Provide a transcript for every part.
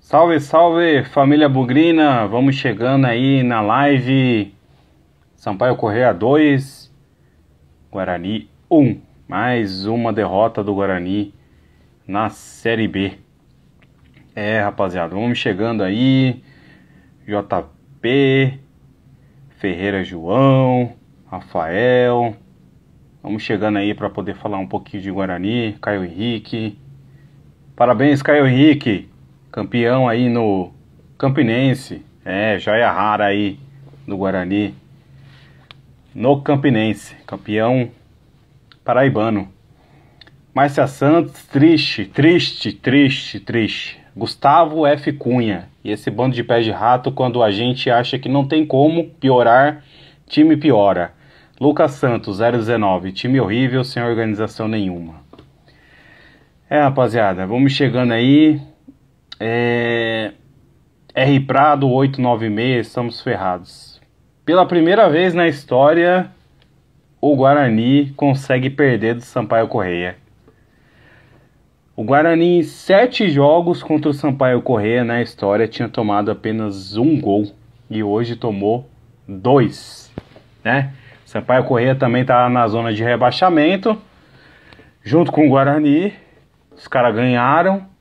Salve, salve, família bugrina! Vamos chegando aí na live Sampaio Corrêa 2, Guarani 1. Mais uma derrota do Guarani na Série B. Rapaziada, vamos chegando aí. JP, Ferreira João, Rafael. Vamos chegando aí para poder falar um pouquinho de Guarani. Caio Henrique. Parabéns, Caio Henrique. Campeão aí no Campinense. Joia rara aí do Guarani. No Campinense. Campeão paraibano. Márcia Santos, triste. Gustavo F. Cunha. E esse bando de pé de rato, quando a gente acha que não tem como piorar, time piora. Lucas Santos, 019. Time horrível, sem organização nenhuma. Rapaziada, vamos chegando aí. R Prado 896, estamos ferrados. Pela primeira vez na história, o Guarani consegue perder do Sampaio Corrêa. O Guarani em 7 jogos contra o Sampaio Corrêa na história tinha tomado apenas 1 gol. E hoje tomou 2, né? O Sampaio Corrêa também está na zona de rebaixamento, junto com o Guarani. Os caras ganharam,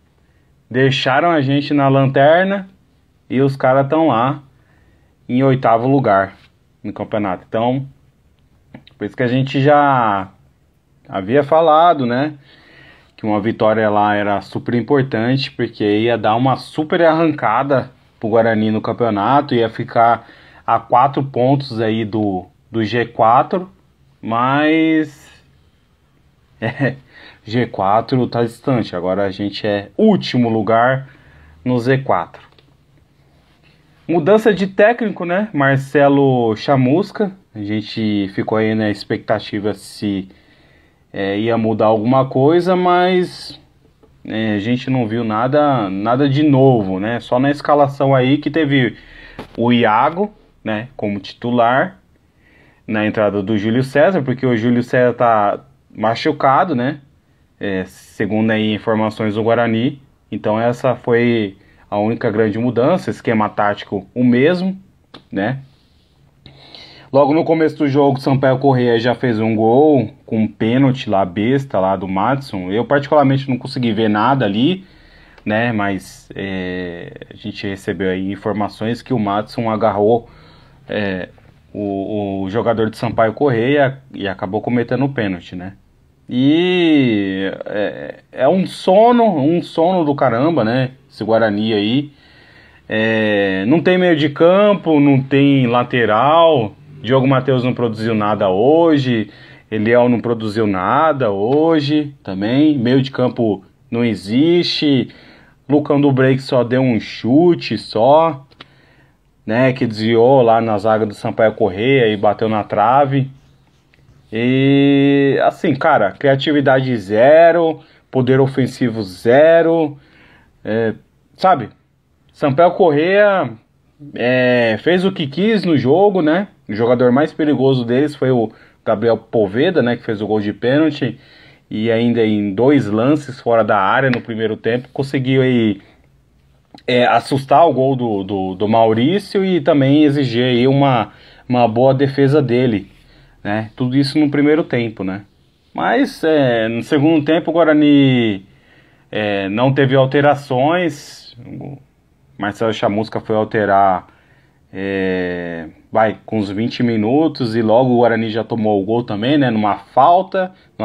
deixaram a gente na lanterna e os caras estão lá em 8º lugar no campeonato. Então, por isso que a gente já havia falado, né, que uma vitória lá era super importante, porque ia dar uma super arrancada pro Guarani no campeonato, ia ficar a 4 pontos aí do G4, mas G4 tá distante, agora a gente é último lugar no Z4. Mudança de técnico, né? Marcelo Chamusca. A gente ficou aí na expectativa se ia mudar alguma coisa, mas a gente não viu nada de novo, né? Só na escalação aí que teve o Iago, né, como titular, na entrada do Júlio César, porque o Júlio César tá machucado, né? Segundo aí informações do Guarani. Então essa foi a única grande mudança. Esquema tático o mesmo, né? Logo no começo do jogo, Sampaio Corrêa já fez um gol com um pênalti lá, besta lá do Madison. Eu particularmente não consegui ver nada ali, né? Mas a gente recebeu aí informações que o Madison agarrou o jogador de Sampaio Corrêa e acabou cometendo o pênalti, né? E é um sono do caramba, né? Esse Guarani aí. Não tem meio de campo, não tem lateral. Diogo Matheus não produziu nada hoje. Eliel não produziu nada hoje também. Meio de campo não existe. Lucão do Break só deu um chute só, né? Que desviou lá na zaga do Sampaio Corrêa e bateu na trave. E assim, cara, criatividade zero, poder ofensivo zero, sabe? Sampaio Corrêa fez o que quis no jogo, né? O jogador mais perigoso deles foi o Gabriel Poveda, né? Que fez o gol de pênalti e ainda em 2 lances fora da área no primeiro tempo conseguiu aí assustar o gol do Maurício e também exigir aí uma boa defesa dele, né? Tudo isso no primeiro tempo, né? Mas no segundo tempo o Guarani não teve alterações. O Marcelo Chamusca foi alterar com uns 20 minutos e logo o Guarani já tomou o gol também, né? Numa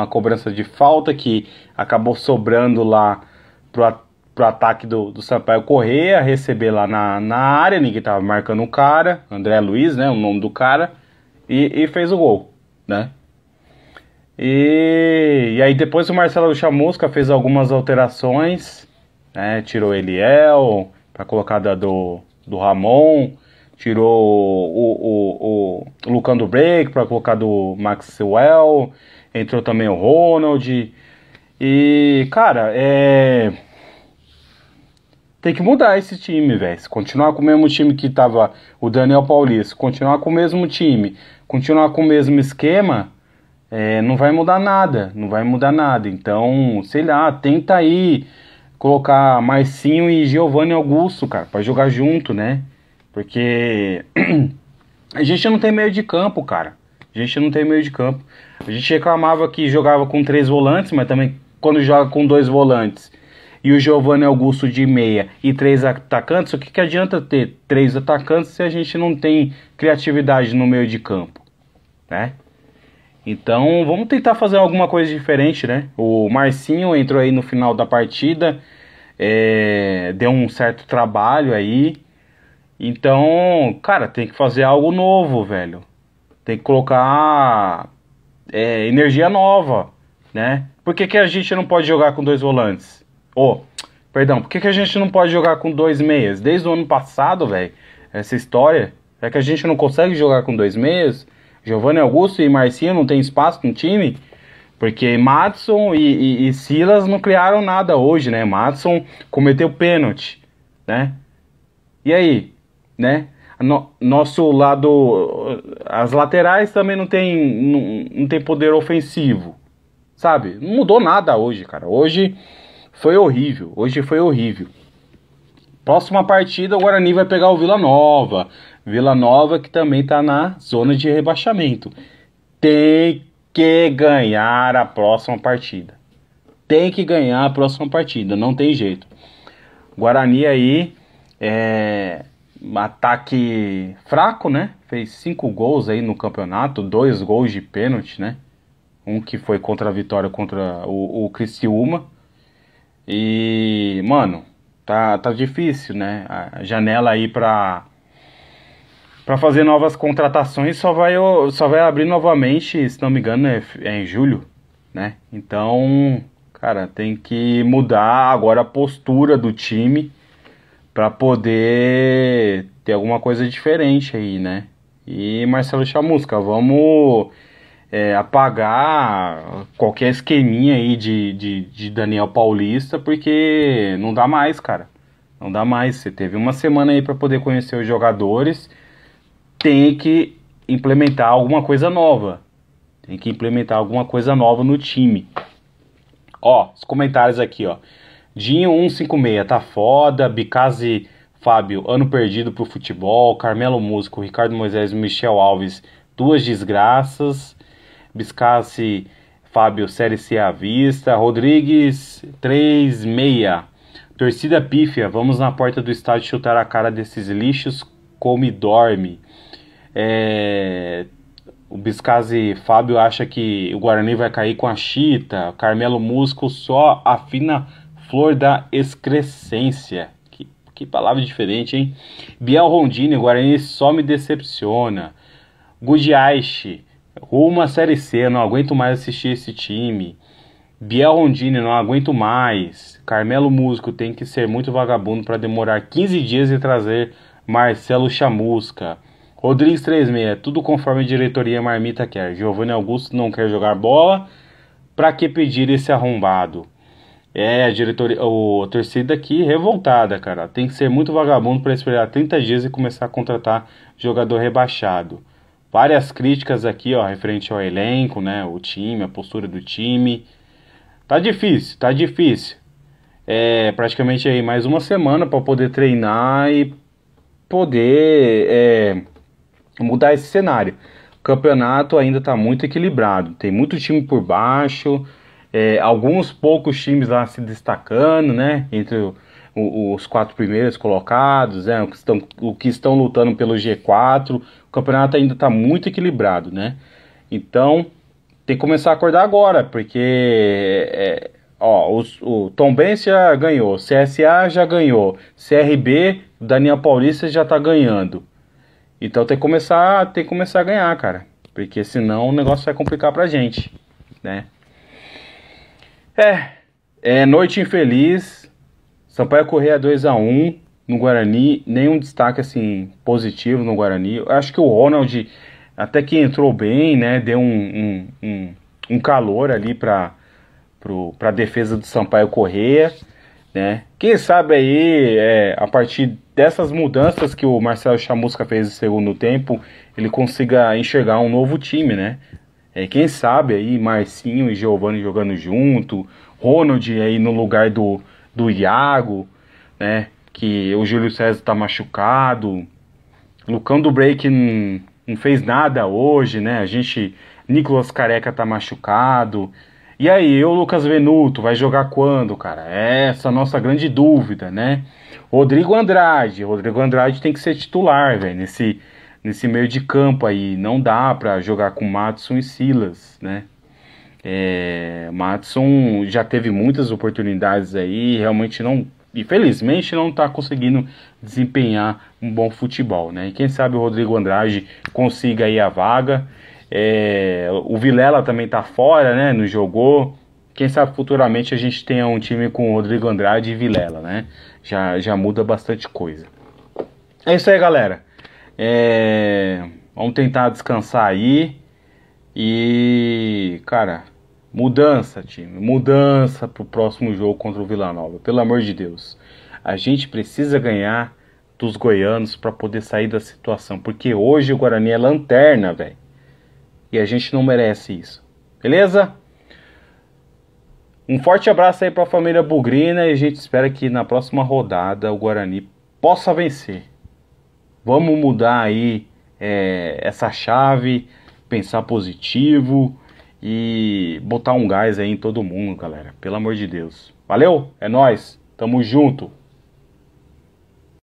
cobrança de falta que acabou sobrando lá pro ataque do Sampaio Corrêa, receber lá na área. Ninguém tava marcando o cara, André Luiz, né? O nome do cara. E fez o gol, né? E aí depois o Marcelo Chamusca fez algumas alterações, né? Tirou Eliel para colocar do Ramon, tirou o Lucão do Break para colocar do Maxwell, entrou também o Ronald. E cara, tem que mudar esse time, velho. Se continuar com o mesmo time que tava o Daniel Paulista, continuar com o mesmo time, continuar com o mesmo esquema, não vai mudar nada. Então, sei lá, tenta aí colocar Marcinho e Giovanni Augusto, cara, pra jogar junto, né? Porque a gente não tem meio de campo, cara. A gente não tem meio de campo. A gente reclamava que jogava com 3 volantes, mas também quando joga com 2 volantes e o Giovanni Augusto de meia e 3 atacantes, o que adianta ter 3 atacantes se a gente não tem criatividade no meio de campo, né? Então vamos tentar fazer alguma coisa diferente, né? O Marcinho entrou aí no final da partida, deu um certo trabalho aí. Então, cara, tem que fazer algo novo, velho. Tem que colocar energia nova, né? Por que a gente não pode jogar com 2 volantes? Perdão, por que a gente não pode jogar com 2 meias? Desde o ano passado, velho, essa história é que a gente não consegue jogar com 2 meias. Giovanni Augusto e Marcinho não tem espaço no time, porque Madison e Silas não criaram nada hoje, né? Madison cometeu pênalti, né? E aí, né? Nosso lado, as laterais também não tem poder ofensivo, sabe? Não mudou nada hoje, cara. Hoje foi horrível. Próxima partida, o Guarani vai pegar o Vila Nova. Vila Nova que também tá na zona de rebaixamento. Tem que ganhar a próxima partida. Não tem jeito. Guarani aí, ataque fraco, né? Fez 5 gols aí no campeonato, 2 gols de pênalti, né? Um que foi contra a vitória contra o Criciúma. E, mano, tá difícil, né? A janela aí pra fazer novas contratações só vai abrir novamente, se não me engano, é em julho, né? Então, cara, tem que mudar agora a postura do time pra poder ter alguma coisa diferente aí, né? E Marcelo Chamusca, vamos apagar qualquer esqueminha aí de Daniel Paulista, porque não dá mais, cara. Não dá mais. Você teve uma semana aí pra poder conhecer os jogadores. Tem que implementar alguma coisa nova. No time. Ó, os comentários aqui, ó. Dinho 156, tá foda. Bicase Fábio, ano perdido pro futebol. Carmelo Músico, Ricardo Moisés e Michel Alves, 2 desgraças. Biscassi Fábio, Série C à vista. Rodrigues 36. Torcida pífia, vamos na porta do estádio chutar a cara desses lixos, come dorme. O Biscazzi Fábio acha que o Guarani vai cair com a chita. Carmelo Musco só a fina flor da excrescência. Que palavra diferente, hein? Biel Rondini, o Guarani só me decepciona. Gudiaishi, rumo à Série C, não aguento mais assistir esse time. Biel Rondini, não aguento mais. Carmelo Musco, tem que ser muito vagabundo para demorar 15 dias e trazer Marcelo Chamusca. Rodrigues 36, tudo conforme a diretoria marmita quer. Giovanni Augusto não quer jogar bola, pra que pedir esse arrombado? A diretoria, a torcida aqui revoltada, cara. Tem que ser muito vagabundo para esperar 30 dias e começar a contratar jogador rebaixado. Várias críticas aqui, ó, referente ao elenco, né, o time, a postura do time. Tá difícil. Praticamente aí mais uma semana para poder treinar e poder mudar esse cenário. O campeonato ainda está muito equilibrado, tem muito time por baixo, alguns poucos times lá se destacando, né, entre os 4 primeiros colocados, né, o que estão lutando pelo G4. O campeonato ainda está muito equilibrado, né, então tem que começar a acordar agora, porque o Tombense já ganhou, CSA já ganhou, CRB, Daniel Paulista já está ganhando. Então tem que começar a ganhar, cara. Porque senão o negócio vai complicar pra gente, né? Noite infeliz. Sampaio Corrêa 2-1 no Guarani. Nenhum destaque, assim, positivo no Guarani. Eu acho que o Ronald até que entrou bem, né? Deu um calor ali pra defesa do Sampaio Corrêa, né? Quem sabe aí, a partir dessas mudanças que o Marcelo Chamusca fez no segundo tempo, ele consiga enxergar um novo time, né? Quem sabe aí Marcinho e Giovanni jogando junto, Ronald aí no lugar do do Iago, né? Que o Júlio César tá machucado. Lucão do Break não fez nada hoje, né? Nicolas Careca tá machucado. E aí, o Lucas Venuto vai jogar quando, cara? Essa é a nossa grande dúvida, né? Rodrigo Andrade tem que ser titular, velho, nesse meio de campo aí. Não dá pra jogar com Maddison e Silas, né? Maddison já teve muitas oportunidades aí, realmente não, infelizmente não tá conseguindo desempenhar um bom futebol, né? E quem sabe o Rodrigo Andrade consiga aí a vaga. O Vilela também tá fora, né? Não jogou. Quem sabe futuramente a gente tenha um time com Rodrigo Andrade e Vilela, né? Já muda bastante coisa. É isso aí, galera. Vamos tentar descansar aí. E, cara, mudança, time. Mudança pro próximo jogo contra o Vila Nova. Pelo amor de Deus. A gente precisa ganhar dos goianos para poder sair da situação. Porque hoje o Guarani é lanterna, velho. E a gente não merece isso. Beleza? Um forte abraço aí para a família Bugrina. E a gente espera que na próxima rodada o Guarani possa vencer. Vamos mudar aí essa chave. Pensar positivo. E botar um gás aí em todo mundo, galera. Pelo amor de Deus. Valeu? É nóis. Tamo junto.